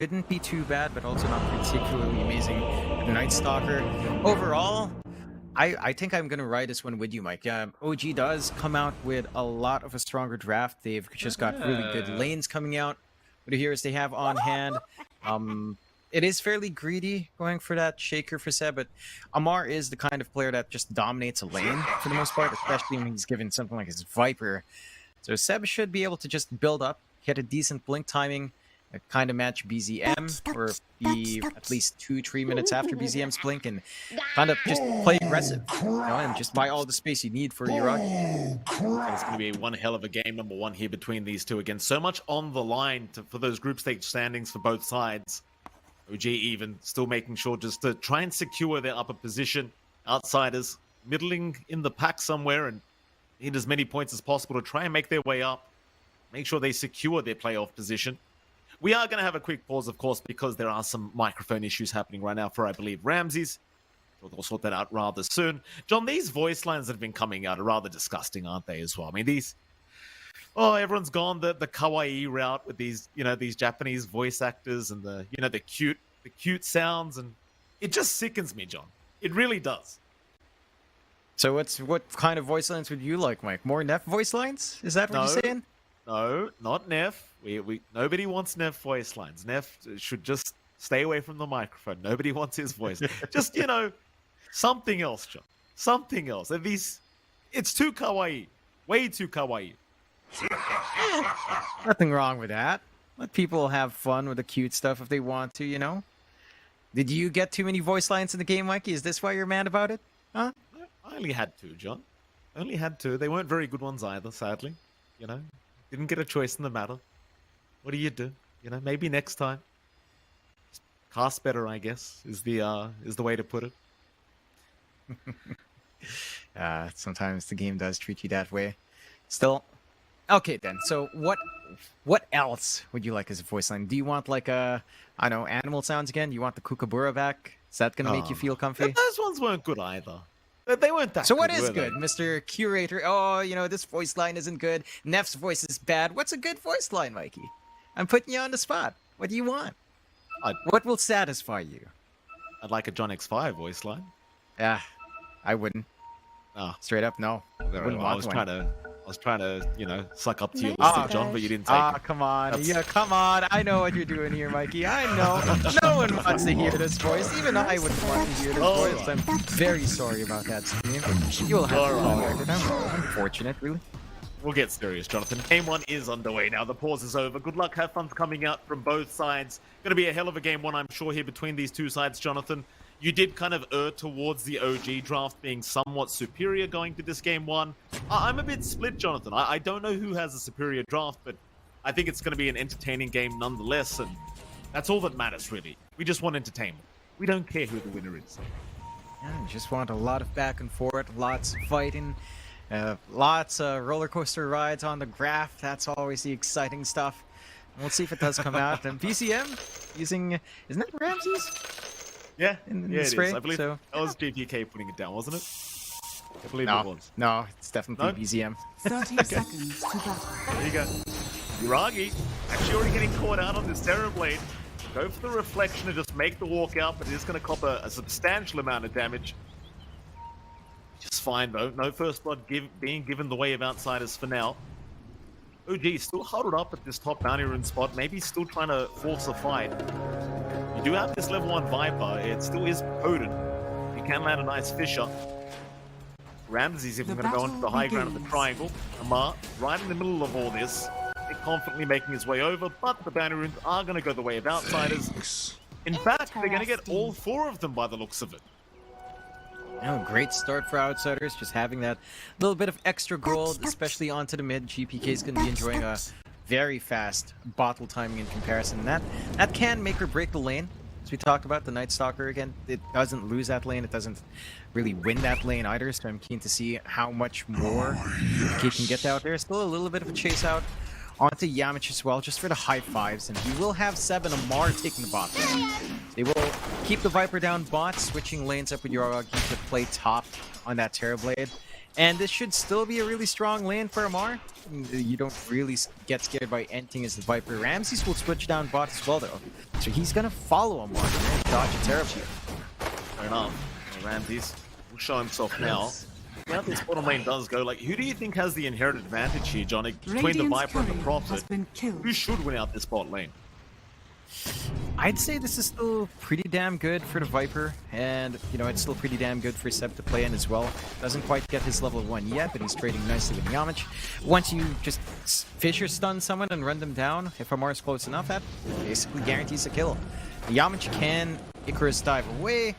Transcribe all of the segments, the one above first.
Shouldn't be too bad, but also not particularly amazing. Night Stalker. Overall, I think I'm gonna ride this one with you, Mike. OG does come out with a lot of a stronger draft. They've just got really good lanes coming out with the heroes they have on hand. It is fairly greedy going for that Shaker for Seb, but Amar is the kind of player that just dominates a lane for the most part, especially when he's given something like his Viper. So Seb should be able to just build up, get a decent blink timing, kind of match BZM, or be at least 2-3 minutes after BZM's blink, and kind of just play aggressive, and just buy all the space you need for Uragi. It's going to be one hell of a game, number one, here between these two. Again, so much on the line for those group stage standings for both sides. OG even still making sure just to try and secure their upper position. Outsiders middling in the pack somewhere and need as many points as possible to try and make their way up. Make sure they secure their playoff position. We are going to have a quick pause, of course, because there are some microphone issues happening right now for, I believe, Ramses. So they'll sort that out rather soon. John, these voice lines that have been coming out are rather disgusting, aren't they, as well? I mean, these... Oh, everyone's gone the kawaii route with these, these Japanese voice actors and the cute sounds, and it just sickens me, John. It really does. So what kind of voice lines would you like, Mike? More Neff voice lines? Is that what you're saying? No, not Neff. Nobody wants Neff voice lines. Neff should just stay away from the microphone. Nobody wants his voice. Just, something else, John. Something else. It's too kawaii. Way too kawaii. Nothing wrong with that. Let people have fun with the cute stuff if they want to, Did you get too many voice lines in the game, Mikey? Is this why you're mad about it? Huh? I only had two, John. Only had two. They weren't very good ones either, sadly. Didn't get a choice in the matter. What do you do? Maybe next time. Cast better, I guess, is the way to put it. Sometimes the game does treat you that way. Still, okay then. So what else would you like as a voice line? Do you want like animal sounds again? Do you want the kookaburra back? Is that gonna make you feel comfy? Those ones weren't good either. They weren't that. So good, what is good, Mr. Curator? Oh, this voice line isn't good. Neff's voice is bad. What's a good voice line, Mikey? I'm putting you on the spot. What do you want? What will satisfy you? I'd like a John X5 voice line. Yeah, I wouldn't. Oh. Straight up, no. I was trying to, suck up to you, John, but you didn't take it. Come on. Yeah, come on. I know what you're doing here, Mikey. I know. No one wants to hear this voice. Even I wouldn't want to hear this voice. I'm very sorry about that, Steve. You'll have to call it. I'm unfortunate, really. We'll get serious, Jonathan. Game one is underway now. The pause is over. Good luck. Have fun coming out from both sides. Going to be a hell of a game one, I'm sure, here between these two sides, Jonathan. You did kind of err towards the OG draft being somewhat superior going to this game one. I'm a bit split, Jonathan. I don't know who has a superior draft, but I think it's going to be an entertaining game nonetheless, and that's all that matters, really. We just want entertainment. We don't care who the winner is. Yeah, just want a lot of back and forth, lots of fighting, lots of roller coaster rides on the graph. That's always the exciting stuff. We'll see if it does come out. And BCM using, isn't that Ramses? Yeah, it spray, is. I believe that was JPK putting it down, wasn't it? I believe it was. No, it's definitely BZM. 30 seconds to battle. There you go. Uragi actually already getting caught out on this Terror Blade. Go for the reflection and just make the walk out, but it is going to cop a substantial amount of damage. Just fine though. No first blood being given the way of outsiders for now. OG still huddled up at this top bounty rune spot, maybe still trying to force a fight. You do have this level 1 Viper, it still is potent. You can land a nice Fisher. Ramses even going to go onto the high ground of the triangle. Amar, right in the middle of all this, confidently making his way over, but the bounty runes are going to go the way of outsiders. In fact, they're going to get all 4 of them by the looks of it. Great start for outsiders, just having that little bit of extra gold, especially onto the mid. GPK is going to be enjoying a very fast bottle timing in comparison. That can make or break the lane. As we talked about, the Night Stalker, again, it doesn't lose that lane. It doesn't really win that lane either, so I'm keen to see how much more GPK can get out there. Still a little bit of a chase out onto Yamich as well, just for the high fives, and we will have Seb and Amar taking the bot lane. They will keep the Viper down bot, switching lanes up with Uragi to play top on that Terrorblade. And this should still be a really strong lane for Amar. You don't really get scared by anything as the Viper. Ramses will switch down bot as well, though. So he's going to follow Amar and dodge it terribly. Fair enough. Ramses will show himself now. Now this bottom lane does go, like, who do you think has the inherent advantage here, Johnny, between the Viper and the Prophet? Who should win out this bot lane? I'd say this is still pretty damn good for the Viper, and, you know, it's still pretty damn good for Seb to play in as well. Doesn't quite get his level 1 yet, but he's trading nicely with Yamich. Once you just Fisher stun someone and run them down, if Amar is close enough, that basically guarantees a kill. Yamich can Icarus dive away,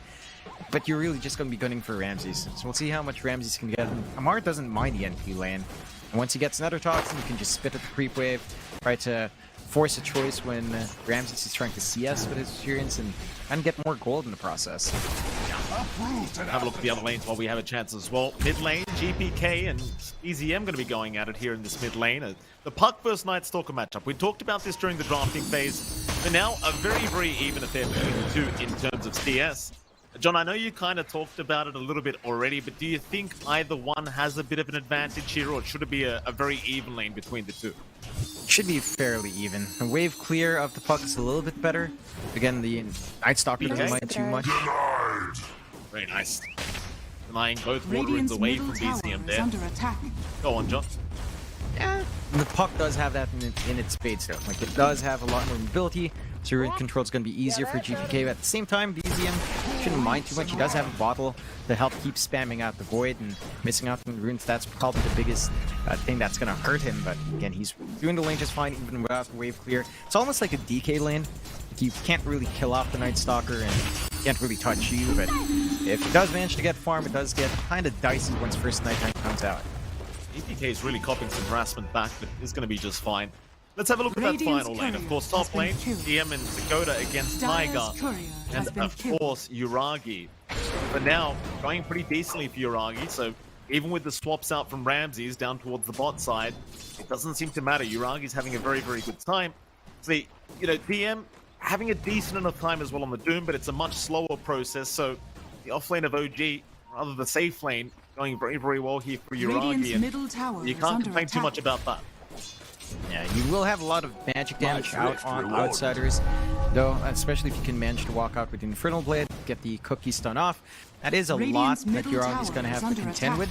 but you're really just going to be gunning for Ramses. So we'll see how much Ramses can get. Amar doesn't mind the NP lane. And once he gets another toxin, you can just spit at the creep wave, try to force a choice when Ramses is trying to CS with his experience and get more gold in the process. Have a look at the other lanes while we have a chance as well. Mid lane, GPK and EZM going to be going at it here in this mid lane. The Puck vs Night Stalker matchup. We talked about this during the drafting phase. But now a very, very even affair between the two in terms of CS. John, I know you kind of talked about it a little bit already, but do you think either one has a bit of an advantage here, or should it be a very even lane between the two? Should be fairly even. The wave clear of the Puck is a little bit better. Again, the Night Stalker doesn't mind too much. Very nice. Denying both water runes away from BZM there. Go on, John. Yeah, the Puck does have that in its spades, though. Like, it does have a lot more mobility, so rune control is going to be easier for GPK. But at the same time, BZM shouldn't mind too much. He does have a bottle to help keep spamming out the void and missing out on the runes. That's probably the biggest thing that's going to hurt him. But again, he's doing the lane just fine, even without the wave clear. It's almost like a DK lane. Like, you can't really kill off the Night Stalker and can't really touch you. But if he does manage to get farm, it does get kind of dicey once first nighttime comes out. EPK is really copping some harassment back, but is going to be just fine. Let's have a look at that final lane. Of course, top lane, DM and Dakota against Tiger, and of course, Uragi. But now, going pretty decently for Uragi, so even with the swaps out from Ramses down towards the bot side, it doesn't seem to matter. Uragi's having a very, very good time. See, you know, DM having a decent enough time as well on the Doom, but it's a much slower process, so the off lane of OG, rather the safe lane, going very, very well here for Uragi, and you can't complain too much about that. Yeah, you will have a lot of magic damage out on outsiders, though, especially if you can manage to walk out with the Infernal Blade, get the cookie stun off. That is a lot that Uragi's going to have to contend with.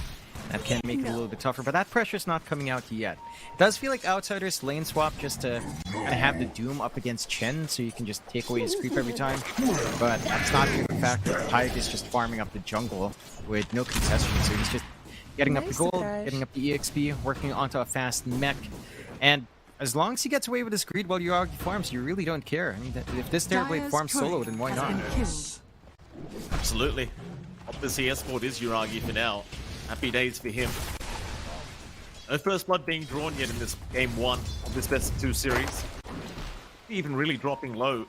That can make it a little bit tougher, but that pressure's not coming out yet. It does feel like outsiders lane swap just to kind of have the Doom up against Chen, so you can just take away his creep every time. But that's not due to the fact that Pyke is just farming up the jungle with no concession, so he's just getting up the gold, getting up the EXP, working onto a fast mech. And as long as he gets away with his greed while Uragi farms, you really don't care. I mean, if this Terrorblade farms solo, then why not? Absolutely. Up the CS board is Uragi for now. Happy days for him. No first blood being drawn yet in this game 1 of this best of 2 series. Even really dropping low.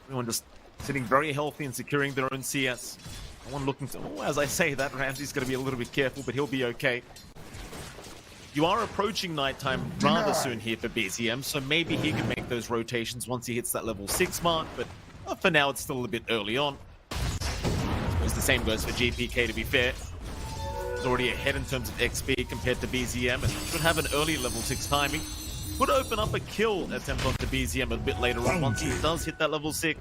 Everyone just sitting very healthy and securing their own CS. No one looking to... Oh, as I say that, Ramsey's going to be a little bit careful, but he'll be okay. You are approaching nighttime rather soon here for BZM, so maybe he can make those rotations once he hits that level 6 mark, but for now it's still a bit early on. I suppose the same goes for GPK, to be fair. He's already ahead in terms of XP compared to BZM, and should have an early level 6 timing. Could open up a kill attempt onto BZM a bit later on once he does hit that level 6.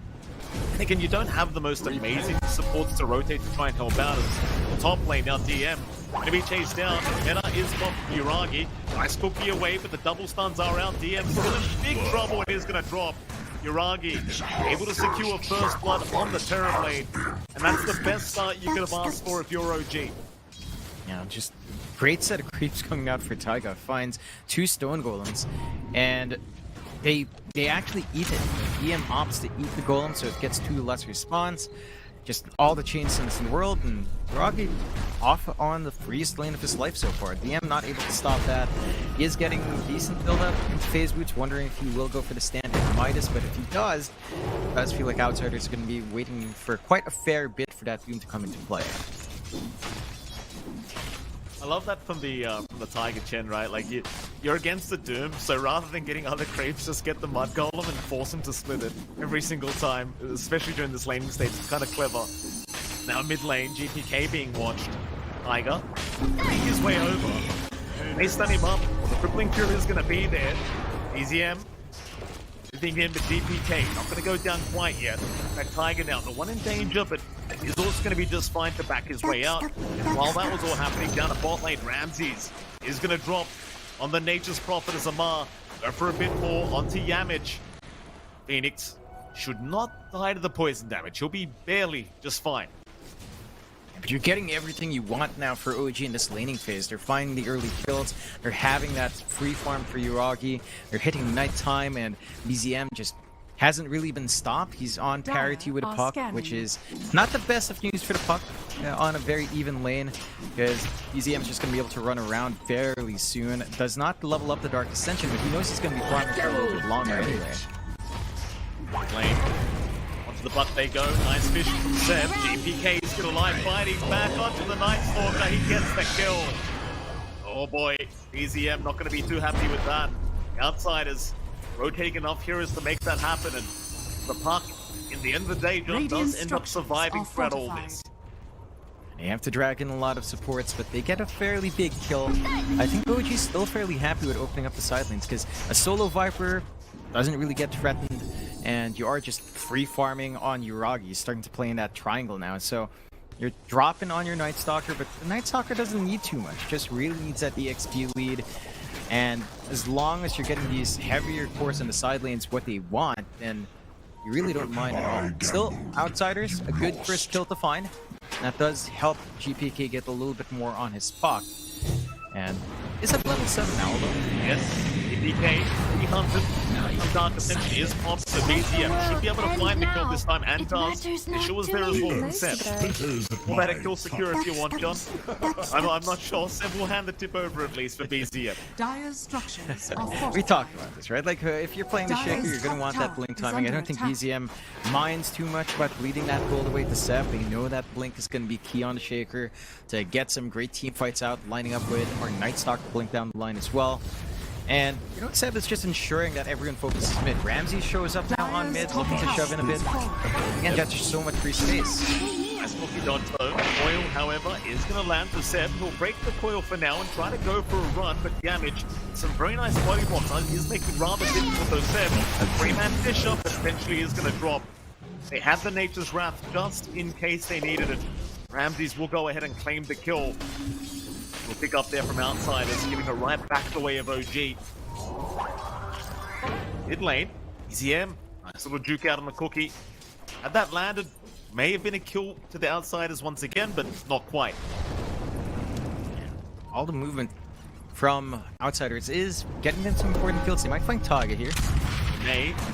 And again, you don't have the most amazing supports to rotate to try and help out. As the top lane now, DM, going to be chased down. Meta is got Uragi. Nice cookie away, but the double stuns are out. DM's still in big trouble and is going to drop. Uragi able to secure first blood on the Terrorblade. And that's the best start you could have asked for if you're OG. Yeah, just great set of creeps coming out for Taiga. Finds 2 stone golems, and they actually eat it. EM opts to eat the golem, so it gets 2 less respawns. Just all the chain stuns in the world, and Uragi off on the freest lane of his life so far. DM not able to stop that. He is getting decent build-up into phase boots, wondering if he will go for the stand-in Midas, but if he does, it does feel like outsiders are going to be waiting for quite a fair bit for that Doom to come into play. I love that from the Tiger Chen, right? Like you're against the Doom, so rather than getting other creeps, just get the Mud Golem and force him to split it every single time, especially during this laning stage. It's kind of clever. Now mid lane, GPK being watched. Tiger make his way over. They stun him up. Well, the crippling fury is going to be there. EZM moving in, but DPK not going to go down quite yet. That Tiger now, the one in danger, but he's also going to be just fine to back his way out. And while that was all happening down at bot lane, Ramses is going to drop on the Nature's Prophet as Amar. Go for a bit more onto Yamich. Phoenix should not die to the poison damage. He'll be barely just fine. But you're getting everything you want now for OG in this laning phase. They're finding the early kills. They're having that free farm for Yuragi. They're hitting nighttime, and BZM just hasn't really been stopped. He's on parity with a puck, which is not the best of news for the puck on a very even lane, because BZM is just going to be able to run around fairly soon. Does not level up the Dark Ascension, but he knows he's going to be farming for a little bit longer anyway. Lane. Onto the butt they go. Nice fish from Seb. GPK is going to lie fighting back onto the Night Stalker. He gets the kill. Oh boy. BZM not going to be too happy with that. Outsiders rotating enough heroes to make that happen. And the puck, in the end of the day, John does end up surviving throughout all this. They have to drag in a lot of supports, but they get a fairly big kill. I think OG's still fairly happy with opening up the side lanes, because a solo Viper doesn't really get threatened, and you are just free farming on Yuragi, starting to play in that triangle now. So you're dropping on your Night Stalker, but the Night Stalker doesn't need too much, just really needs that EXP lead. And as long as you're getting these heavier cores in the side lanes what they want, then you really don't mind at all. Still, Outsiders, a good first kill to find. That does help GPK get a little bit more on his spot. And is at level 7 now, although. Yes, GPK, 300. The Dark Ascension is popped, so BZM should be able to find the kill this time, and does. Visual is there as well from Seb. We'll let a kill secure if you want, John. I'm not sure. Seb will hand the tip over at least for BZM. Dire's structures are We fortified. talked about this, right? Like, if you're playing the Shaker, you're going to want that blink timing. I don't think BZM minds too much about leading that all the way to Seb. They know that blink is going to be key on the Shaker to get some great team fights out, lining up with our Night Stalker blink down the line as well. And, you know, Seb is just ensuring that everyone focuses mid. Ramsey shows up now on mid, looking to shove in a bit. Again, that's just so much free space. Nice looking dodge though. Coil, however, is going to land for Seb. He'll break the coil for now and try to go for a run, but damage. Some very nice body blocks. He's making it rather difficult though, Seb. A 3-man fish up potentially is going to drop. They have the Nature's Wrath just in case they needed it. Ramses will go ahead and claim the kill. We'll pick up there from Outsiders, giving it right back the way of OG. Mid lane, EZM. Nice little juke out on the cookie. Had that landed, may have been a kill to the Outsiders once again, but not quite. All the movement from Outsiders is getting them some important kills. They might find Target here.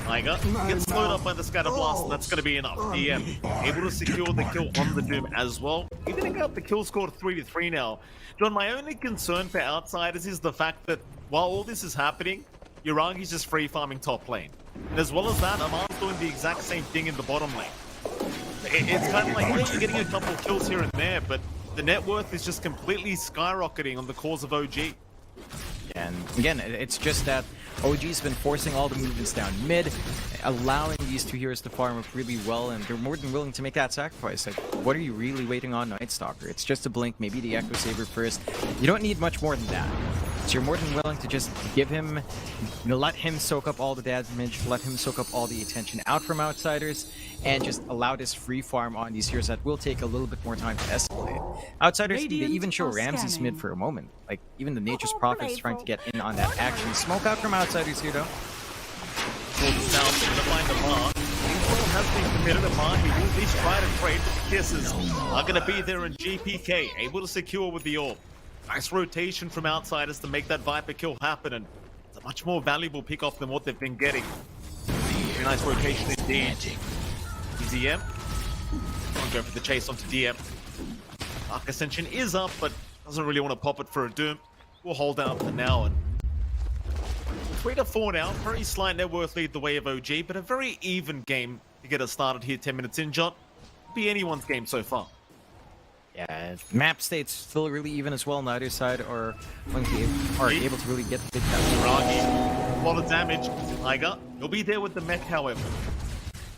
Tiger gets slowed up by the Scatter Blast, and that's going to be enough. DM able to secure the kill on the Doom as well. Even up the kill score to 3-3 now. John, my only concern for Outsiders is the fact that while all this is happening, Yuragi's just free farming top lane. And as well as that, Amar's doing the exact same thing in the bottom lane. It's kind of like, yeah, you're getting a couple of kills here and there, but the net worth is just completely skyrocketing on the cause of OG. And again, it's just that OG's been forcing all the movements down mid, allowing these two heroes to farm up really well, and they're more than willing to make that sacrifice. Like, what are you really waiting on Night Stalker? It's just a blink, maybe the Echo Saber first. You don't need much more than that. So you're more than willing to just give him, let him soak up all the damage, let him soak up all the attention out from Outsiders, and just allow this free farm on these heroes that will take a little bit more time to escalate. Outsiders, they even show Ramses mid for a moment. Like, even the Nature's Prophet is trying to get in on that action. Smoke out from Outsiders here, though. Now, going to find Amar. Intel has been committed. Amar, he will at least try to trade, but the kisses are going to be there, and GPK able to secure with the orb. Nice rotation from Outsiders to make that Viper kill happen, and it's a much more valuable pick-off than what they've been getting. Very nice rotation indeed. EZM. I'll go for the chase onto DM. Dark Ascension is up, but doesn't really want to pop it for a Doom. We'll hold out for now, and 3-4 now. Very slight net worth lead the way of OG, but a very even game to get us started here 10 minutes in, John. Could be anyone's game so far. Yeah, map state's still really even as well. Neither side are able to really get the big damage. Ragi, a lot of damage. Tiger, he'll be there with the mech, however.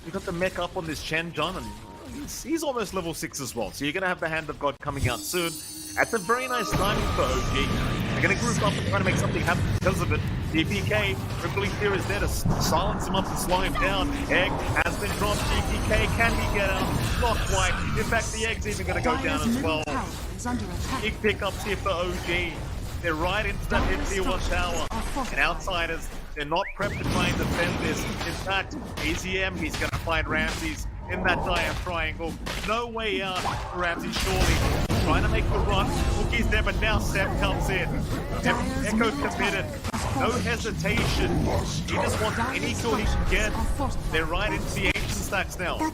We got the mech up on this Chen, John, and he's almost level 6 as well. So you're going to have the Hand of God coming out soon. That's a very nice timing for OG. They're going to group up and try to make something happen because of it. GPK, Triple Clear is there to silence him up and slow him down. Egg has been dropped. GPK, can he get out? Not quite. In fact, the Egg's even going to go down as well. Big pickups here for OG. They're right into that mid tier 1 tower. And Outsiders, they're not prepped to try and defend this. In fact, EZM, he's going to find Ramses in that dire triangle. No way out for Ramses, surely. Trying to make the run. Wookiee's there, but now Seb comes in. Echo committed. No hesitation. He just wants any kill he can get. They're right into the ancient stacks now.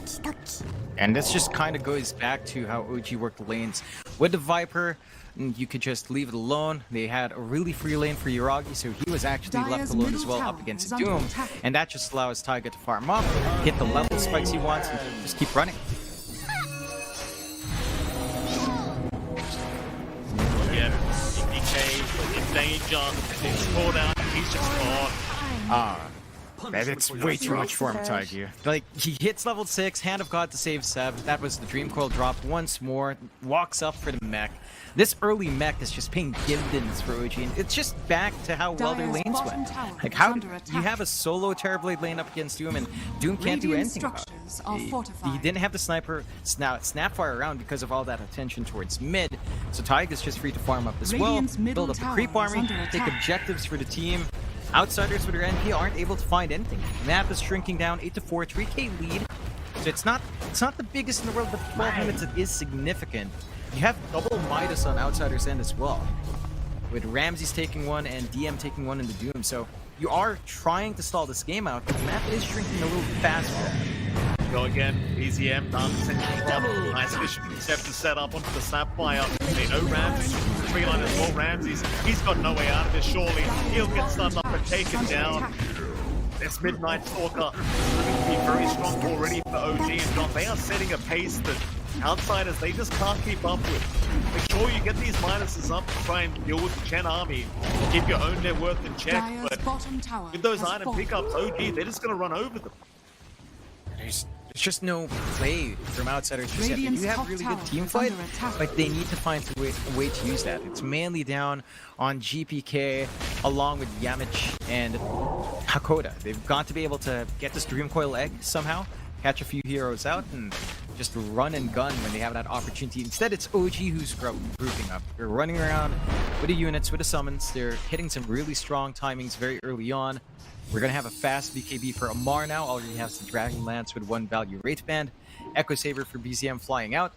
And this just kind of goes back to how OG worked the lanes. With the Viper, you could just leave it alone. They had a really free lane for Yuragi, so he was actually left alone as well up against Doom. And that just allows Taiga to farm up, hit the level spikes he wants, and just keep running. Yeah, DK in danger. He's called out. He's just gone. It's way too much for him, Tiger. Like, he hits level 6, Hand of God to save Seb. That was the Dream Coil drop once more. Walks up for the mech. This early mech is just paying dividends for OG, and it's just back to how well their lanes went. Like, how you have a solo Terrorblade lane up against Doom, and Doom can't do anything about it. He didn't have the sniper snapfire around because of all that attention towards mid, so Taiga's just free to farm up as well, build up the creep army, take objectives for the team. Outsiders with their NP aren't able to find anything. The map is shrinking down 8-4, 3k lead. So it's not the biggest in the world, but 12 minutes it is significant. You have double Midas on Outsiders' end as well, with Ramses taking one and DM taking one in the Doom. So you are trying to stall this game out, but the map is shrinking a little faster. Go again, EZM, nice vision step to set up onto the Sapphire. They know Ramses, tree line as well. Ramses, he's got no way out of this, surely. He'll get stunned up and taken down. This Midnight Stalker proving to be very strong already for OG and John. They are setting a pace that Outsiders, they just can't keep up with. Make sure you get these minuses up to try and deal with the Chen army. Keep your own net worth in check, but with those item pickups, OG, they're just going to run over them. There's just no play from Outsiders just yet. They do have really good team fight, but they need to find a way to use that. It's mainly down on GPK along with Yamich and Hakoda. They've got to be able to get this Dream Coil egg somehow, catch a few heroes out, and just run and gun when they have that opportunity. Instead, it's OG who's grouping up. They're running around with the units, with the summons. They're hitting some really strong timings very early on. We're going to have a fast BKB for Amar now. Already has the Dragon Lance with 1 value Wraith Band. Echo Saber for BZM flying out.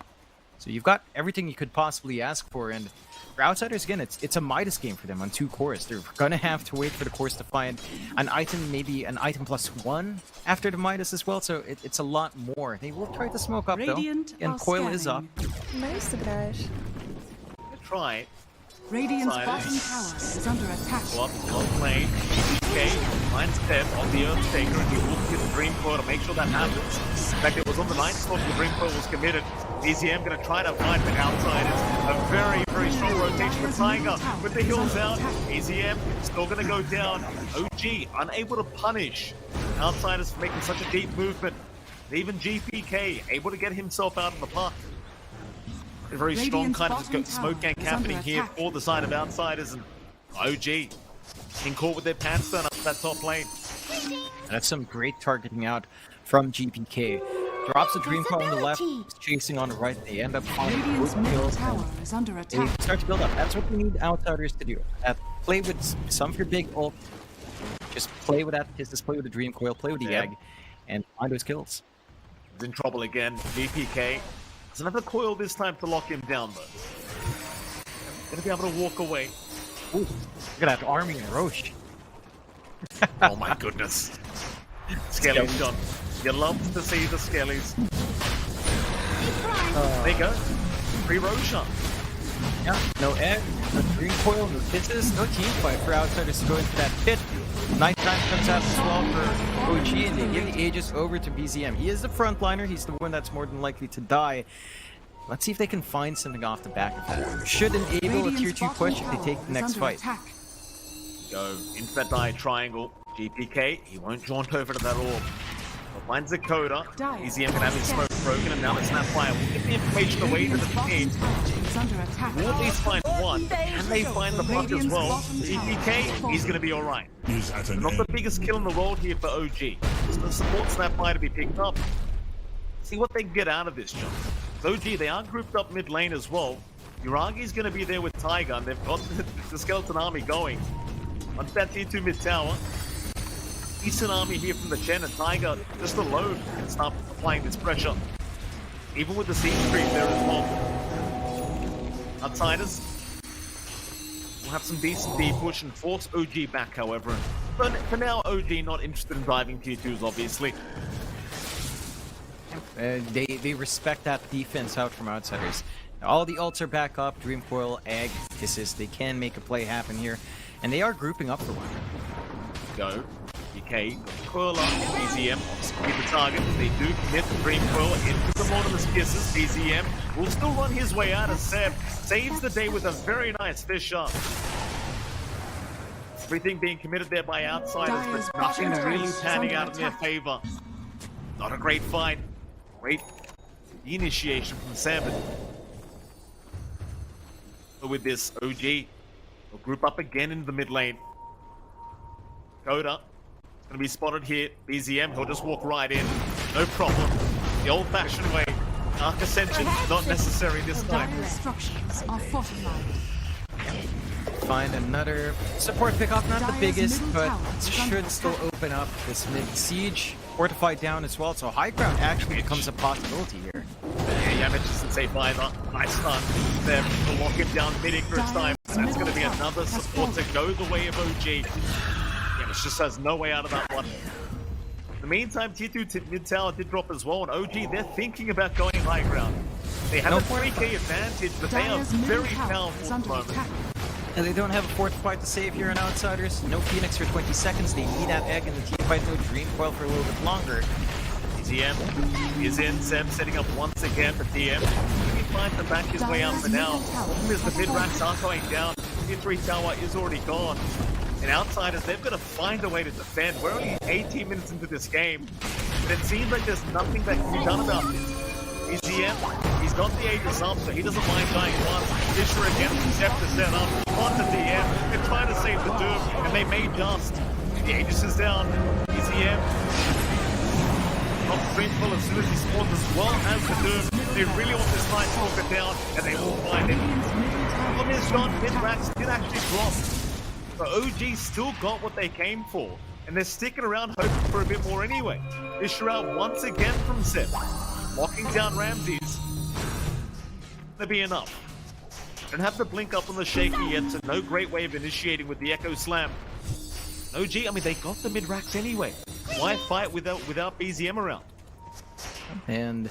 So you've got everything you could possibly ask for. And for Outsiders, again, it's a Midas game for them on 2 cores. They're going to have to wait for the cores to find an item, maybe an item +1 after the Midas as well. So it's a lot more. They will try to smoke up, though. And Coil is up. Nice, сыграешь. Try. Radiant's bottom tower is under attack. Well played. Okay, finds Step on the Earthshaker and he will get the Dream Coil to make sure that happens. In fact, it was on the Night Stalk the Dream Coil was committed. EZM going to try to find the Outsiders. A very, very strong rotation for Tiger with the heals out. EZM still going to go down. OG unable to punish Outsiders for making such a deep movement. And even GPK able to get himself out of the park. A very strong kind of smoke gank happening here for the side of Outsiders, and OG being caught with their pants down up that top lane. That's some great targeting out from GPK. Drops the Dream Coil on the left, chasing on the right. They end up falling both kills. They start to build up. That's what we need Outsiders to do. Play with some of your big ult. Just play with that Pistis, play with the Dream Coil, play with the egg, and find those kills. He's in trouble again. GPK. There's another coil this time to lock him down, though. Gonna be able to walk away. Ooh, look at that army in Roche. Oh my goodness. Skelly's gone. You love to see the Skellies. There you go. Free Roche. Yeah, no egg, no Dream Coil, no Pistis, no team fight for Outsiders to go into that pit. Nighttime comes out as well for OG, and they give the Aegis over to BZM. He is the frontliner. He's the one that's more than likely to die. Let's see if they can find something off the back of that. Should enable a tier 2 push if they take the next fight. Go into that die triangle. GPK, he won't jaunt over to that orb. Finds a coda. Dire BZM can have his smoke broken, and now it's Snapfire. We'll get the information away to the team. Radiant's bottom tower is under attack. Will at least find one, and they find the puck as well. GPK, he's going to be alright. Not the biggest kill in the world here for OG. Just the support Snapfire to be picked up. See what they can get out of this, John. So OG, they are grouped up mid lane as well. Uragi's going to be there with Tiger, and they've got the Skeleton Army going. Once that tier 2 mid tower, decent army here from the Chen, and Tiger just alone can start applying this pressure. Even with the siege creep there as well. Outsiders will have some decent D push and force OG back, however. But for now, OG not interested in diving tier 2s, obviously. They respect that defense out from Outsiders. All the ults are back up. Dream Coil, Egg, Kisses. They can make a play happen here. And they are grouping up for one. Go. DK, Coil on BZM, obviously the target. They do commit the Dream Coil into the Mortimer's Kisses. BZM will still run his way out as Seb saves the day with a very nice fish shot. Everything being committed there by Outsiders, but nothing really panning out in their favor. Not a great fight. Great initiation from Seb. But with this, OG will group up again in the mid lane. Coda is going to be spotted here. BZM, he'll just walk right in. No problem. The old-fashioned way. Arc Ascension, not necessary this time. Dire structures are fortified. Find another support pickoff, not the Dire's biggest, middle but tower is under should still attack. open up this mid siege. Fortified down as well, so high ground actually becomes a possibility here. Yeah, Yamich isn't safe either. Nice stun there to lock him down mid this time. And that's going to be another support to go the way of OG. Yamich just has no way out of that one. In the meantime, tier 2 mid tower did drop as well, and OG, they're thinking about going high ground. They have a 3k advantage, but they are Dire's middle very tower powerful is at the under moment. attack. And they don't have a fortified to save here in Outsiders. No Phoenix for 20 seconds. They need that egg in the team fight. No Dream Coil for a little bit longer. TM is in. Seb setting up once again for TM. He finds to back his way out for now. Problem is the mid racks are going down. Tier 3 tower is already gone. And Outsiders, they've got to find a way to defend. We're only 18 minutes into this game, but it seems like there's nothing that can be done about this. DM, he's got the Aegis up, so he doesn't mind dying once. Fisher again, Seb to set up on the DM. They're trying to save the Doom, and they may just. The Aegis is down. EZM not Dreamful as soon as he spawns as well as the Doom. They really want this Night Stalker down, and they will find him. Problem is, John, mid-racks did actually drop. So OG still got what they came for, and they're sticking around hoping for a bit more anyway. Fisher out once again from Seb. Locking down Ramses. Gonna be enough. Don't have the blink up on the shaky yet, so no great way of initiating with the Echo Slam. OG, I mean, they got the mid-racks anyway. Why fight without BZM around? And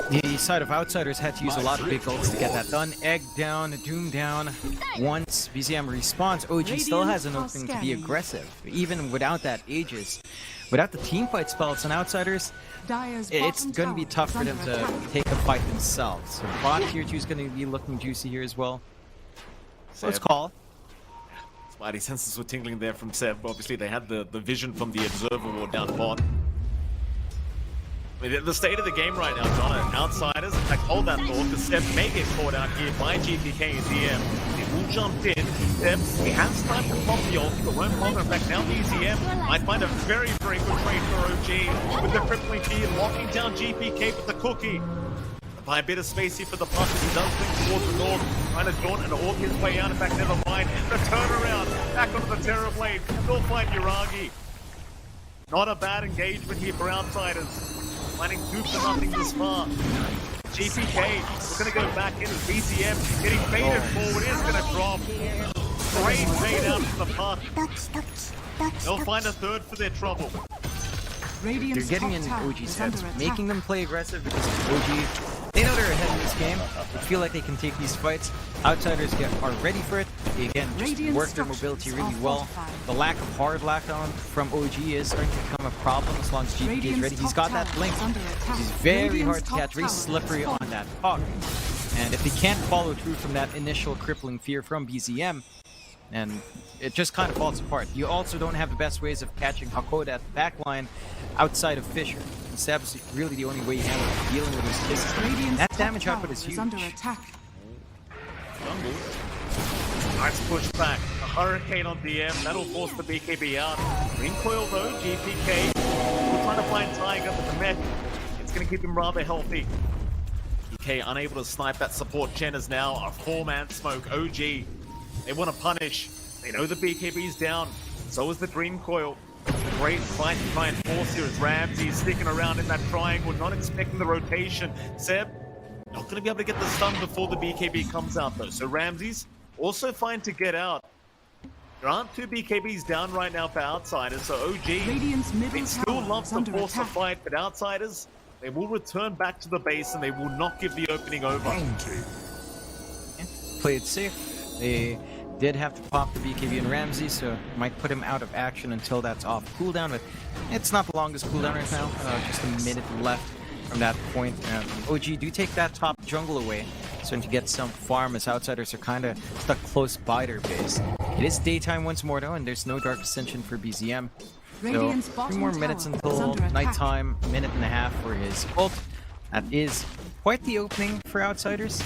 the side of Outsiders had to use a lot of big ults to get that done. Egg down, Doom down. Once BZM respawns, OG still has an opening to be aggressive. Even without that Aegis. Without the teamfight spells on Outsiders, it's going to be tough for them to take a fight themselves. So bot tier 2 is going to be looking juicy here as well. Let's call. Spidey senses were tingling there from Seb. Obviously, they had the vision from the Observer Ward down bot. I mean, the state of the game right now, John, Outsiders, in fact, hold that thought, because Seb may get caught out here by GPK and DM. He will jump in. Seb, he has time to pop the ult, but won't bother. In fact, now EZM might find a very, very good trade for OG, with the crippling key locking down GPK with the cookie. By a bit of space here for the puck, he does think towards the north, trying to daunt and org his way out. In fact, never mind. The turnaround, back onto the Terror Blade. Still fight Uragi. Not a bad engagement here for Outsiders. Finding 2 for nothing this far. GPK, we're going to go back in as BCM, getting baited forward, is going to drop. Great bait out from the puck. They'll find a third for their trouble. They're getting in OG's heads, making them play aggressive because OG, they know they're ahead in this game. They feel like they can take these fights. Outsiders are ready for it. They again just work their mobility really well. The lack of hard lockdown from OG is starting to become a problem as long as GPK is ready. He's got that blink. He's very hard to catch, very slippery on that puck. And if they can't follow through from that initial crippling fear from BZM, and it just kind of falls apart. You also don't have the best ways of catching Hakoda at the back line outside of Fisher. And Seb's really the only way you have of dealing with his kisses. Radiant's That top damage tower output is huge. under attack. Jungle. Nice push back. A hurricane on DM. That'll force the BKB out. Green coil though. GPK. We're trying to find Tiger, but the mech, it's going to keep him rather healthy. BK unable to snipe that support. Chen is now a 4-man smoke. OG. They want to punish. They know the BKB's down. So is the Dream Coil. Great fight to try and force here as Ramsey sticking around in that triangle, not expecting the rotation. Seb, not going to be able to get the stun before the BKB comes out though. So Ramsey's also fine to get out. There aren't 2 BKBs down right now for Outsiders, so OG, Radiant's middle they still tower love is to under force the attack. fight, but Outsiders, they will return back to the base and they will not give the opening over. Play it safe. They did have to pop the BKB and Ramsey, so might put him out of action until that's off cooldown, but it's not the longest cooldown right now. Just a minute left from that point. OG do take that top jungle away, so to get some farm as Outsiders are kind of stuck close by their base. It is daytime once more though, and there's no Dark Ascension for BZM. Radiant's So 3 bottom more minutes tower is until under attack. nighttime, minute and a half for his ult. That is quite the opening for Outsiders.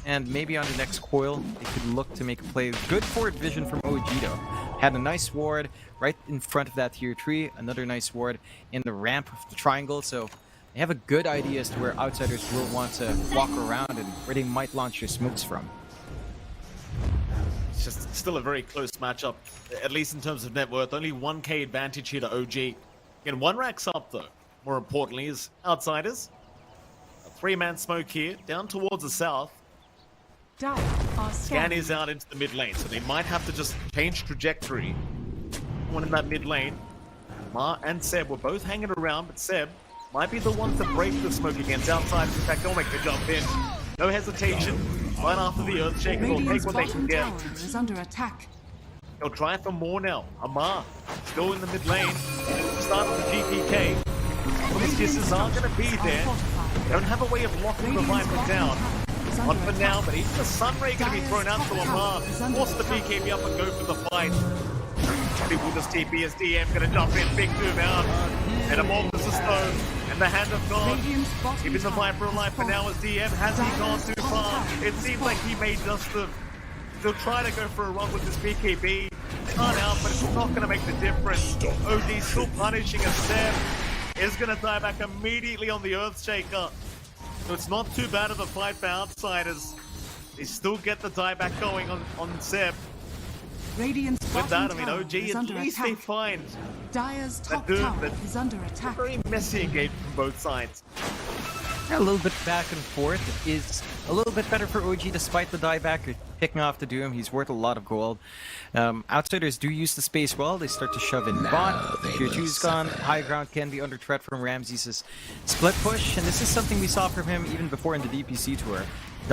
And maybe on the next coil, they could look to make a play. Good forward vision from OG though. Had a nice ward right in front of that tier 3. Another nice ward in the ramp of the triangle. So they have a good idea as to where Outsiders will want to walk around and where they might launch their smokes from. It's just still a very close matchup, at least in terms of net worth. Only 1k advantage here to OG. Again, 1 racks up though. More importantly is Outsiders. A 3-man smoke here, down towards the south. Dire are Scan scanning. is out into the mid lane, so they might have to just change trajectory. One in that mid lane. Ma and Seb were both hanging around, but Seb might be the one to break the smoke against Outsiders. In fact, they'll make the jump in. No hesitation. Right after the Earthshake, they'll take Radiant's what they can bottom get. tower is under attack. They'll try for more now. Amar still in the mid lane. Start with the GPK. Well, the kisses aren't going to be there. They don't have a way of locking the Viper down. Not for now, but even the Sunray going to be thrown out to Amar. Force the BKB up and go for the fight. People just TP as DM going to jump in, big move out. Metamorphosis stone and the hand of God. Keeping the Viper alive for now as DM. Has he gone too far? It seems like he may just have. They'll try to go for a run with this BKB. Can't out, but it's not going to make the difference. OG still punishing a Seb. Is going to die back immediately on the Earthshaker. So it's not too bad of a fight for Outsiders. They still get the dieback going on Seb. Radiant's With that, I bottom mean, tower OG, is at under least they attack. find Dire's top dude tower that- is under a attack. very messy engagement from both sides. A little bit back and forth. It is a little bit better for OG despite the dieback. They're picking off the Doom. He's worth a lot of gold. Outsiders do use the space well. They start to shove in bot. Tier 2's gone. High ground can be under threat from Ramses' split push. And this is something we saw from him even before in the DPC tour.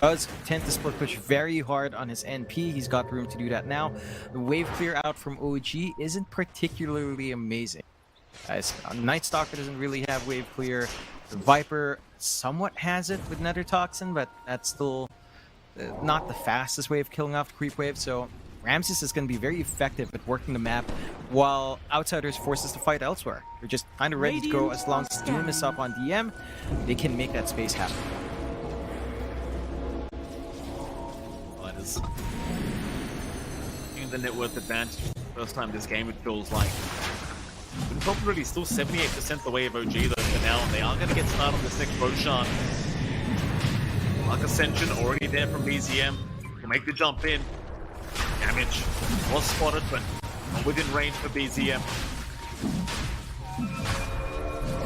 Does tend to split push very hard on his NP. He's got room to do that now. The wave clear out from OG isn't particularly amazing. Night Stalker doesn't really have wave clear. The Viper somewhat has it with Nether Toxin, but that's still not the fastest way of killing off the creep wave. So Ramses is going to be very effective at working the map while Outsiders forces to fight elsewhere. They're just kind of ready to go as long as Doom is up on DM. They can make that space happen. Fighters. The net worth advantage. First time this game, it feels like. But probably still 78% the way of OG though for now. They are going to get started on this next Roshan. Dark Ascension already there from BZM. Will make the jump in. Damage was spotted, but not within range for BZM.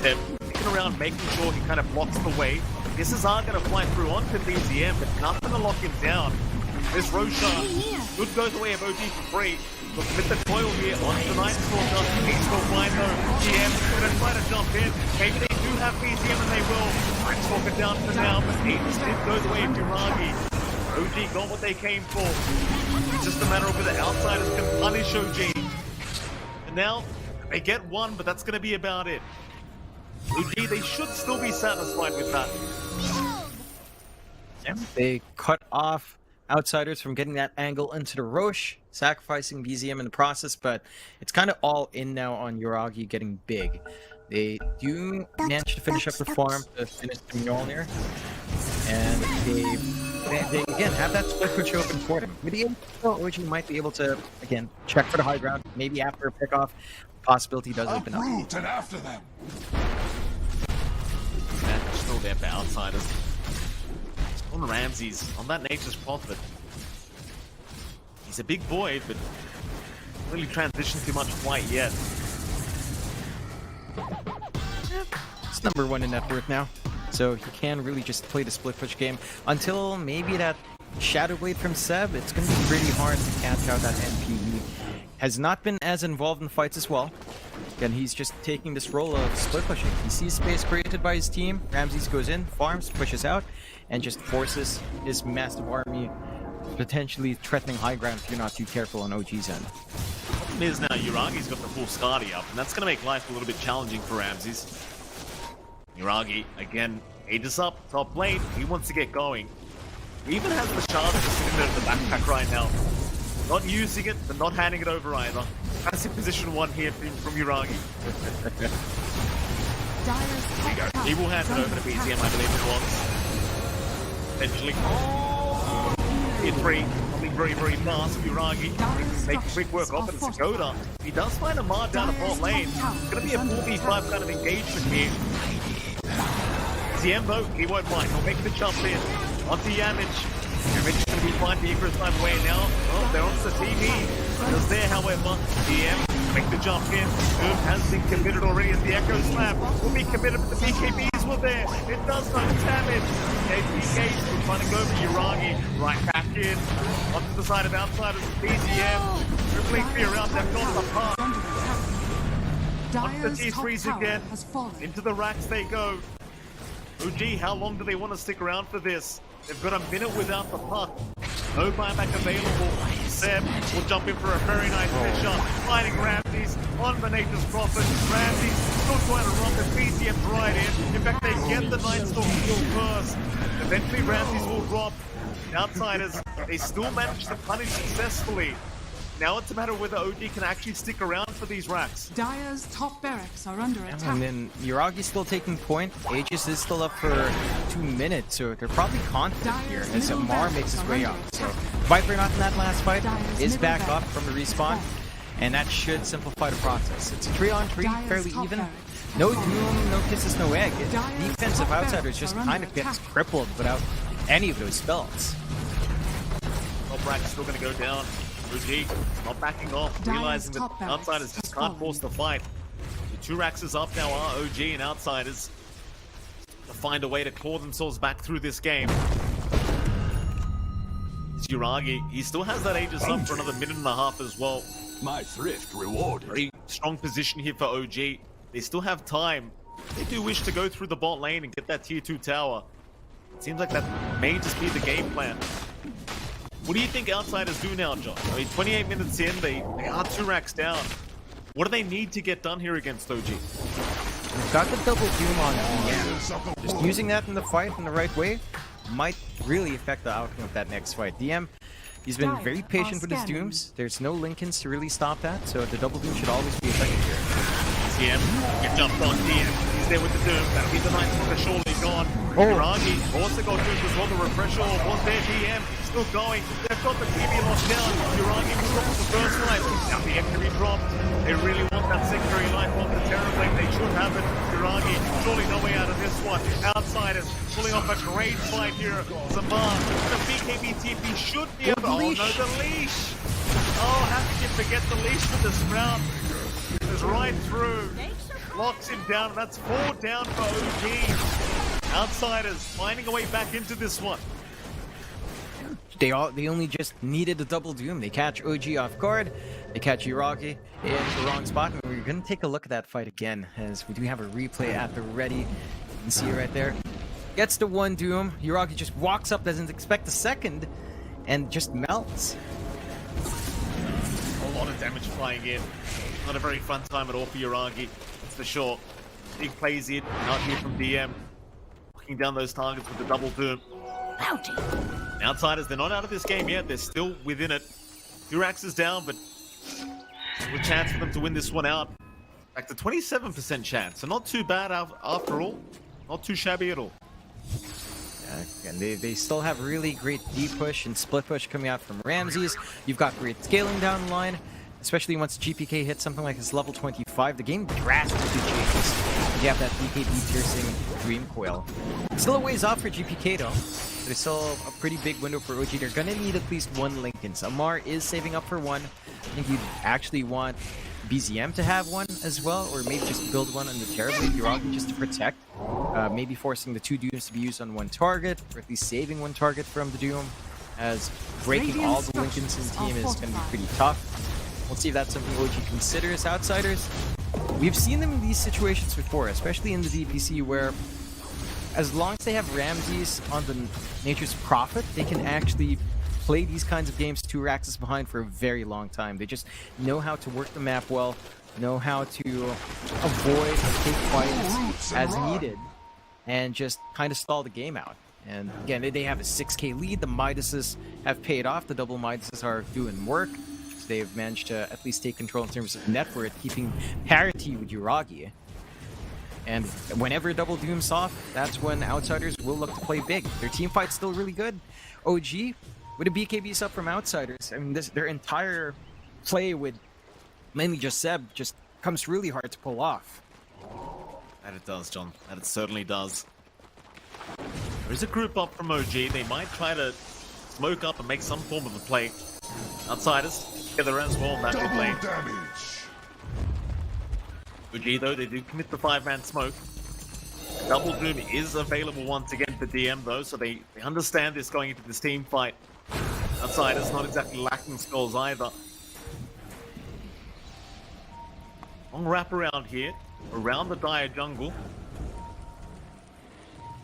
They're picking around, making sure he kind of blocks the way. Kisses are going to fly through onto BZM, but nothing to lock him down. This Roshan good goes away of OG for free. Look, with the coil here on tonight's score, he's still fine though. DM going to try to jump in. Maybe they do have BZM and they will. I'm talking down for now, but Aegis goes away to Ragi. OG got what they came for. It's just a matter of whether Outsiders can punish OG. And now, they get one, but that's going to be about it. OG, they should still be satisfied with that. They cut off Outsiders from getting that angle into the Roche, sacrificing BZM in the process, but it's kind of all in now on Yuragi getting big. They do manage to finish up the farm to finish the Mjolnir, and they again have that split push open for them. With the OG might be able to again check for the high ground. Maybe after a pickoff, possibility does open up. Uproot and after them. That's still there for outsiders. On Ramses, on that Nature's Prophet. He's a big boy, but really transitioned too much quite yet. It's number 1 in net worth now, so he can really just play the split push game until maybe that Shadow Blade from Seb. It's going to be pretty hard to catch out that NPE. Has not been as involved in fights as well. Again, he's just taking this role of split pushing. He sees space created by his team. Ramses goes in, farms, pushes out, and just forces his massive army, potentially threatening high ground if you're not too careful on OG's end. Problem is now Yuragi's got the full Skadi up, and that's going to make life a little bit challenging for Ramses. Yuragi, again, Aegis up, top lane. He wants to get going. He even has the shards just sitting there in the backpack right now. Not using it, but not handing it over either. Passive position 1 here from Yuragi. He will hand it over to BZM, I believe it was. Eventually. Hit 3, coming very, very fast. Yuragi make quick work of it. It's Goda. He does find a Mar down a bot lane. It's going to be a 4v5 kind of engagement here. ZM though, he won't mind. He'll make the jump in. Onto Yamage. Yamage going to be fine to Icarus time away now. Oh, they're on the TV. Just there, however. DM make the jump in. Boom has been committed already as the Echo Slap will be committed, but the BKBs were there. It does no damage. APKs will trying to go for Yuragi. Right back in. Onto the side of outsiders with BGM. Dribbling fear around that got the path. Onto the T3s again. Into the racks they go. OG, how long do they want to stick around for this? They've got a minute without the puck. No buyback available. Seb will jump in for a very nice headshot. Fighting Ramses on the Nature's Prophet. Ramses still trying to run the BCM right in. In fact, they get the Nightstorm kill first. Eventually, Ramses will drop. Outsiders, they still manage to punish successfully. Now it's a matter of whether OG can actually stick around for these racks. Dire's top barracks are under attack. And then Yuragi's still taking point. Aegis is still up for 2 minutes, so they're probably confident here as Mar makes his way up. So Viper not in that last fight is back up from the respawn, and that should simplify the process. It's a 3-on-3, fairly even. No Doom, no Kisses, no Egg. Defensive outsiders just kind of gets crippled without any of those spells. Top rack is still going to go down. OG not backing off, realizing that outsiders just can't force the fight. The 2 racks is up now are OG and outsiders to find a way to claw themselves back through this game. It's Yuragi. He still has that Aegis up for another minute and a half as well. My thrift rewarded. Very strong position here for OG. They still have time. They do wish to go through the bot lane and get that tier 2 tower. It seems like that may just be the game plan. What do you think outsiders do now, John? I mean, 28 minutes in, they are 2 racks down. What do they need to get done here against OG? They've got the double Doom on DM. Just using that in the fight in the right way might really affect the outcome of that next fight. DM, he's been very patient with his Dooms. There's no Lincolns to really stop that, so the double Doom should always be effective here. DM, get jumped on DM. He's there with the Doom. That'll be the Nightwalker surely gone. Yuragi also got Dooms as well. The refresher was there. DM still going. They've got the TV locked down. Yuragi was dropped the first life. Now the Equity dropped. They really want that secondary Nightwalker Terrorblade. They should have it. Yuragi, surely no way out of this one. Outsiders pulling off a great fight here. Zamar, the BKB TP should be able to. Oh no, the leash. Oh, how could you forget the leash for this round? Goes right through. Locks him down. That's 4 down for OG. Outsiders finding a way back into this one. They only just needed a double Doom. They catch OG off guard. They catch Yuragi in the wrong spot. And we're going to take a look at that fight again, as we do have a replay at the ready. You can see it right there. Gets the 1 Doom. Yuragi just walks up, doesn't expect a second, and just melts. A lot of damage flying in. Not a very fun time at all for Yuragi, that's for sure. Big plays in, out here from DM. Knocking down those targets with the double Doom. Bounty. Outsiders, they're not out of this game yet. They're still within it. Durax is down, but a chance for them to win this one out. Back to 27% chance, so not too bad after all. Not too shabby at all. Yeah, and they still have really great deep push and split push coming out from Ramses. You've got great scaling down the line, especially once GPK hits something like his level 25. The game drastically changes. You have that BKB piercing Dream Coil. Still a ways off for GPK though. There's still a pretty big window for OG. They're gonna need at least one Lincoln. Amar is saving up for one. I think you'd actually want BZM to have one as well, or maybe just build one on the Terrorblade Yuragi just to protect. Maybe forcing the two Dooms to be used on one target, or at least saving one target from the Doom, as breaking all the Lincolns in the team is going to be pretty tough. We'll see if that's something OG considers. Outsiders, we've seen them in these situations before, especially in the DPC, where as long as they have Ramses on the Nature's Prophet, they can actually play these kinds of games 2 Raxes behind for a very long time. They just know how to work the map well, know how to avoid take fights as needed, and just kind of stall the game out. And again, they have a 6k lead. The Midases have paid off. The double Midases are doing work. So they've managed to at least take control in terms of net worth, keeping parity with Yuragi. And whenever double Doom's off, that's when Outsiders will look to play big. Their team fight's still really good. OG, with a BKB sub from Outsiders, I mean, their entire play with mainly just Seb just comes really hard to pull off. That it does, John. That it certainly does. There's a group up from OG. They might try to smoke up and make some form of a play. Outsiders together as well in that mid lane. OG, though, they do commit the 5-man smoke. Double Doom is available once again for DM, though, so they understand this going into this team fight. Outsiders not exactly lacking skulls either. Long wrap around here, around the dire jungle.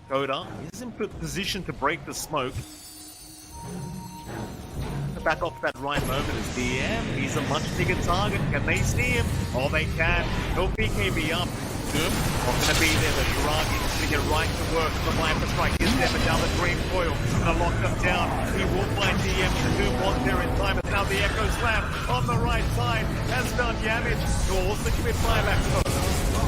Koda is in position to break the smoke. Back off that right moment is DM. He's a much bigger target. Can they see him? Oh, they can. No BKB up. Doom not going to be there. The Yuragi is going to get right to work. The Viper strike is there, but now the Green Coil is going to lock them down. He will find DM. The Doom was there in time, but now the Echo Slam on the right side has done damage. He'll also commit buyback though.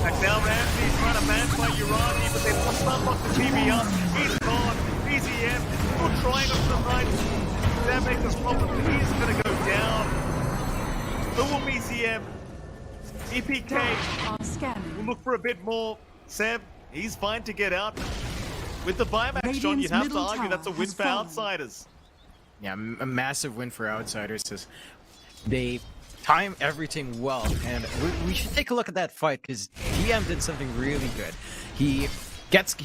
And now Ramsey's trying to man by Yuragi, but they've unlocked the TV up. He's gone. BZM still trying to survive. That makes us problem. He's going to go down. Who will BZM? EPK will look for a bit more. Seb, he's fine to get out. With the buyback, John, you'd have to argue that's a win for Outsiders. Yeah, a massive win for Outsiders. They time everything well, and we should take a look at that fight, because DM did something really good. He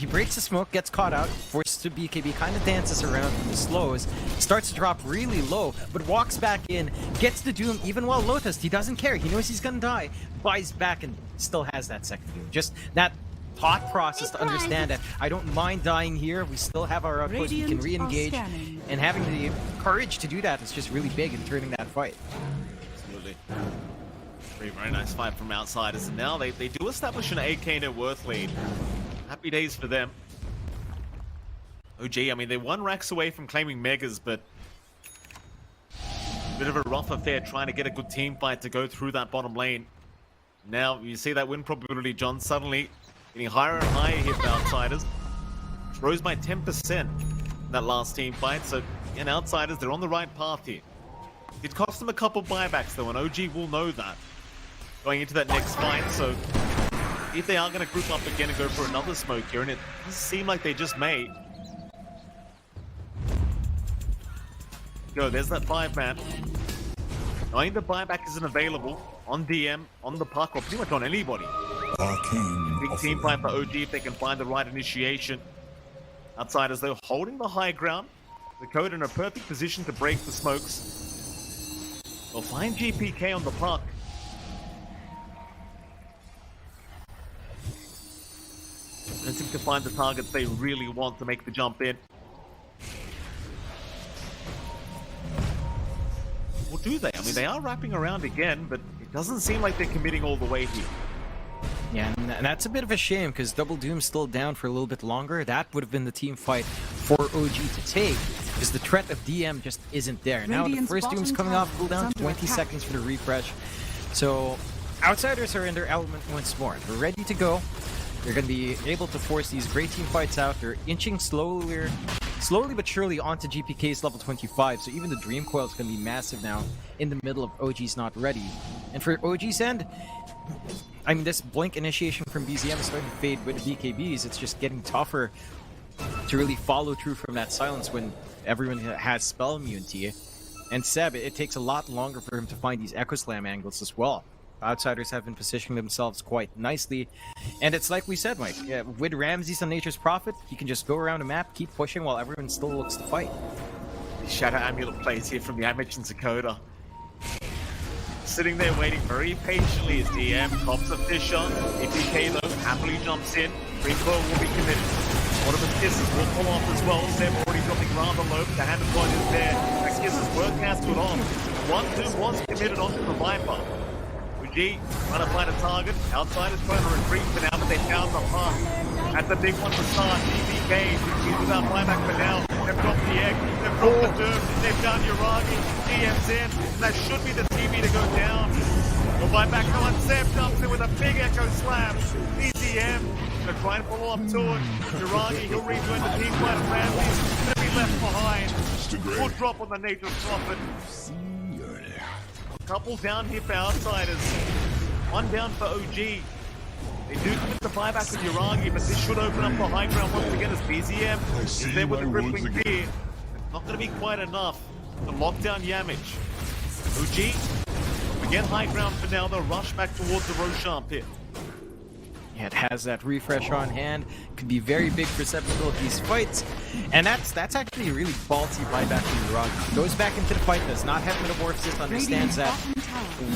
breaks the smoke, gets caught out, forces to BKB, kind of dances around and slows, starts to drop really low, but walks back in, gets the Doom, even while Lotus, he doesn't care, he knows he's gonna die, buys back and still has that second Doom. Just that thought process to understand that I don't mind dying here, we still have our outpost, we can re-engage, and having the courage to do that is just really big in turning that fight. Absolutely. Very nice fight from Outsiders, and now they do establish an 8k net worth lead. Happy days for them. OG, I mean, they're 1 Rax away from claiming Megas, but a bit of a rough affair trying to get a good team fight to go through that bottom lane. Now, you see that win probability, John, suddenly getting higher and higher here for Outsiders. Rose by 10% in that last team fight, so again, Outsiders, they're on the right path here. It cost them a couple buybacks, though, and OG will know that going into that next fight, so if they are going to group up again and go for another smoke here, and it doesn't seem like they just may. Go, there's that 5-man. Knowing the buyback isn't available on DM, on the puck, or pretty much on anybody. Big team fight for OG if they can find the right initiation. Outsiders, though, holding the high ground. The Code in a perfect position to break the smokes. They'll find GPK on the puck. And seem to find the targets they really want to make the jump in. Or do they? I mean, they are wrapping around again, but it doesn't seem like they're committing all the way here. Yeah, and that's a bit of a shame, because Double Doom's still down for a little bit longer. That would have been the team fight for OG to take, because the threat of DM just isn't there. Now the Radiant's first Doom's bottom coming tower off, cooldown, is under 20 attack. seconds for the refresh. So Outsiders are in their element once more. They're ready to go. They're going to be able to force these great team fights out. They're inching slowly but surely onto GPK's level 25. So even the Dream Coil is going to be massive now in the middle of OG's not ready. And for OG's end, I mean, this blink initiation from BZM is starting to fade with the BKBs. It's just getting tougher to really follow through from that silence when everyone has spell immunity. And Seb, it takes a lot longer for him to find these Echo Slam angles as well. Outsiders have been positioning themselves quite nicely. And it's like we said, Mike, with Ramses on Nature's Prophet, he can just go around the map, keep pushing while everyone still looks to fight. The Shadow Amulet plays here from the Image and Dakota. Sitting there waiting very patiently as DM pops a fish on. APK though happily jumps in. Recoil will be committed. One of his kisses will pull off as well. Seb already dropping rather low. The hand of point is there. That kisses were casted on. 1-2 was committed onto the Viper. Uji trying to find a target. Outsiders trying to retreat for now, but they found the path. That's the big one to start. DBK, he's without buyback for now. They've dropped the egg, they've dropped the Doom, they've found Uragi, DM's in, and that should be the TV to go down. The buyback on Seb jumps in with a big Echo Slam. DCM, they're trying to follow up to it. Uragi, he'll rejoin the team fight. Ramsey's going to be left behind. Full drop on the Nature's Prophet. Couple down here for Outsiders. One down for OG. They do commit the buyback with Uragi, but this should open up the high ground once again as BZM is there with the crippling fear. Not going to be quite enough to lock down Yamage. OG, again high ground for now. They'll rush back towards the Roshan pit. Yeah, it has that refresh on hand. Could be very big for several of these fights. And that's actually a really ballsy buyback from Uragi. Goes back into the fight, does not have Metamorphosis, understands that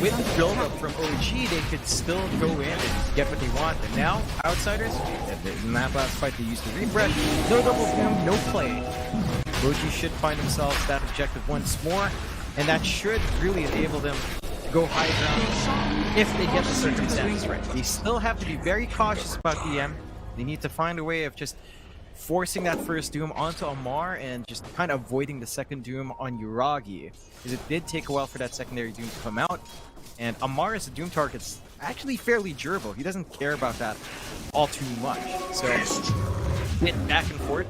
with the build-up from OG, they could still go in and get what they want. And now, Outsiders, in that last fight, they used the refresh. No double doom, no play. OG should find themselves that objective once more, and that should really enable them to go high ground if they get the circumstances right. They still have to be very cautious about DM. They need to find a way of just forcing that first Doom onto Amar and just kind of avoiding the second Doom on Uragi. Because it did take a while for that secondary Doom to come out. And Amar as a Doom target's actually fairly durable. He doesn't care about that all too much. So, bit back and forth.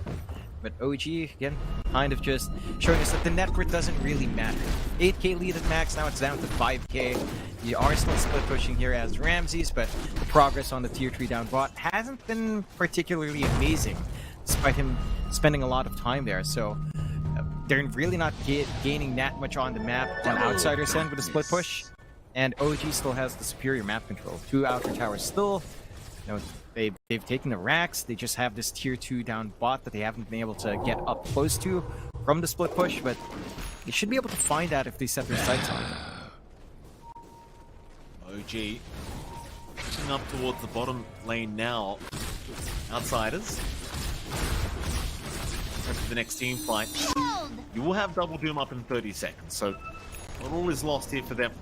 But OG, again, kind of just showing us that the net worth doesn't really matter. 8k lead at max, now it's down to 5k. You are still split pushing here as Ramses, but the progress on the tier 3 down bot hasn't been particularly amazing, despite him spending a lot of time there. So they're really not gaining that much on the map on Outsiders' end with a split push. And OG still has the superior map control. 2 outer towers still. You know, they've taken the racks. They just have this tier 2 down bot that they haven't been able to get up close to from the split push, but they should be able to find that if they set their sights on it. OG pushing up towards the bottom lane now. Outsiders. For the next team fight. You will have double Doom up in 30 seconds, so not all is lost here for them.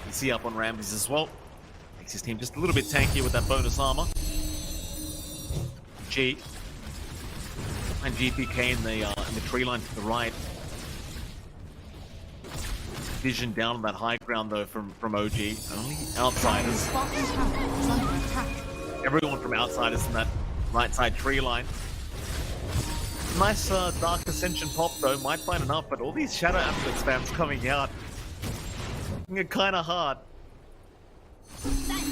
You see up on Ramses as well. Makes his team just a little bit tankier with that bonus armor. G and GPK in the tree line to the right. Vision down on that high ground though from OG. Only Outsiders. Everyone from Outsiders in that right side tree line. Nice Dark Ascension pop though, might find enough, but all these Shadow Amulet spams coming out. Making it kinda hard.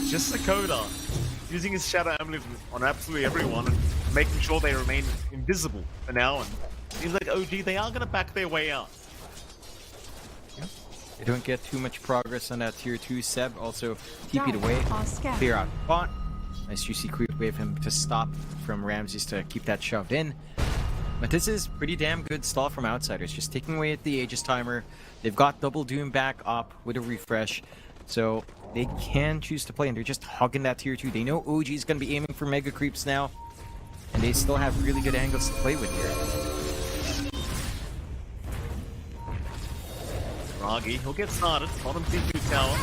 Just Dakota using his Shadow Amulet on absolutely everyone and making sure they remain invisible for now, and seems like OG, they are gonna back their way out. They don't get too much progress on that tier 2. Seb also TP'd away, clear out bot. Nice juicy creep wave him to stop from Ramses to keep that shoved in. But this is pretty damn good stall from Outsiders, just taking away at the Aegis timer. They've got double Doom back up with a refresh, so they can choose to play, and they're just hugging that tier 2. They know OG is going to be aiming for mega creeps now, and they still have really good angles to play with here. Ragi, he'll get started. Bottom C2 tower.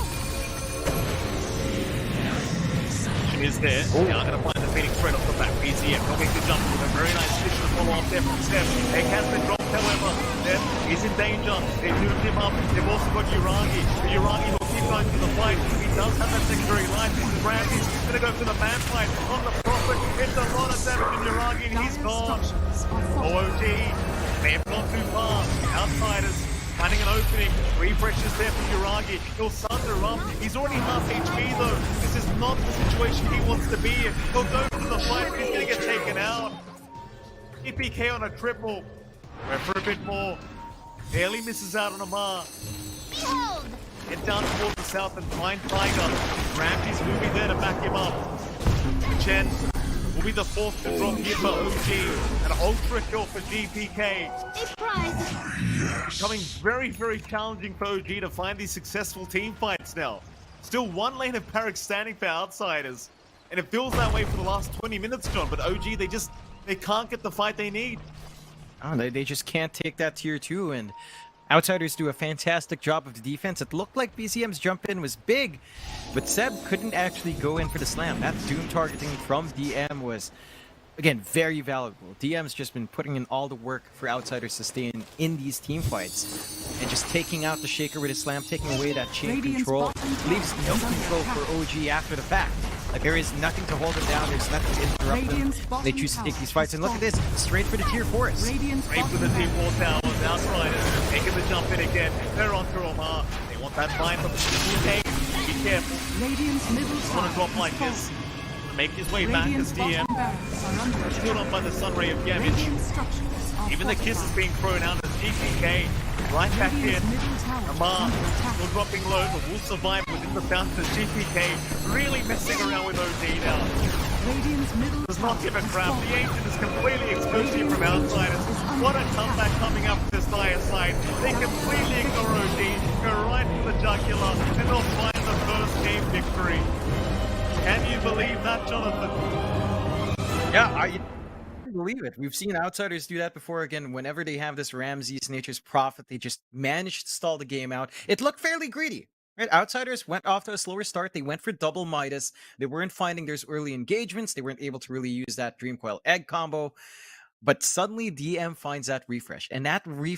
Is there. Now going to find the activating straight off the back. BZM looking to jump with a very nice position to follow up there from Seb. Egg has been dropped, however. Seb is in danger. They moved him up. They've also got Uragi. Uragi will keep going to the fight. He does have that secondary life. This is Ramsey's going to go for the man fight on the Prophet. It's a lot of damage in Uragi, and he's gone. OG, they have gone too far. Outsiders finding an opening. Refreshes there for Uragi. He'll sunder up. He's already half HP though. This is not the situation he wants to be in. He'll go for the fight, but he's going to get taken out. EPK on a triple. Went for a bit more. Barely misses out on Amar. Behold! Get down towards the south and find Tiger. Ramsey's moving there to back him up. Chen will be the fourth to drop here for OG. An ultra kill for GPK. A prize! Becoming very, very challenging for OG to find these successful team fights now. Still one lane of Barracks standing for outsiders. And it feels that way for the last 20 minutes, John. But OG, they can't get the fight they need. Oh, they just can't take that tier 2, and outsiders do a fantastic job of the defense. It looked like BCM's jump in was big, but Seb couldn't actually go in for the slam. That doom targeting from DM was, again, very valuable. DM's just been putting in all the work for outsiders to stay in these team fights. And just taking out the Shaker with his slam, taking away that chain Radiant's control, bottom tower leaves no is under control attack. for OG after the fact. Like, there is nothing to hold him down, there's nothing to interrupt Radiant's them. bottom They choose to take tower these fights, is and look at this, straight for the tier 4s. Radiant's Straight for the bottom team war towers. Outsiders making the jump in again. They're on to Omar. They want that fight from GPK. Be careful. Radiant's middle Doesn't want to drop tower like is this. falling. Make his way back Radiant's as DM. bottom barracks are under Stood attack. on by the sun ray of damage. Radiant structures are Even the kiss is being thrown out as GPK. Right back in. Radiant's middle tower is Amar under attack. still dropping low, but will survive within the bounce as GPK. Really messing around with OD now. Radiant's middle Does not give a tower is crap. The falling. Ancient is completely exposed here from outsiders. What a comeback coming up to this dire side. They completely ignore OD, go right for the jugular, and they'll find the first game victory. Can you believe that, Jonathan? Yeah, I believe it. We've seen outsiders do that before. Again, whenever they have this Ramses Nature's Prophet, they just manage to stall the game out. It looked fairly greedy. Right? Outsiders went off to a slower start. They went for double Midas. They weren't finding those early engagements. They weren't able to really use that Dream Coil Egg combo. But suddenly DM finds that refresh. And that refresh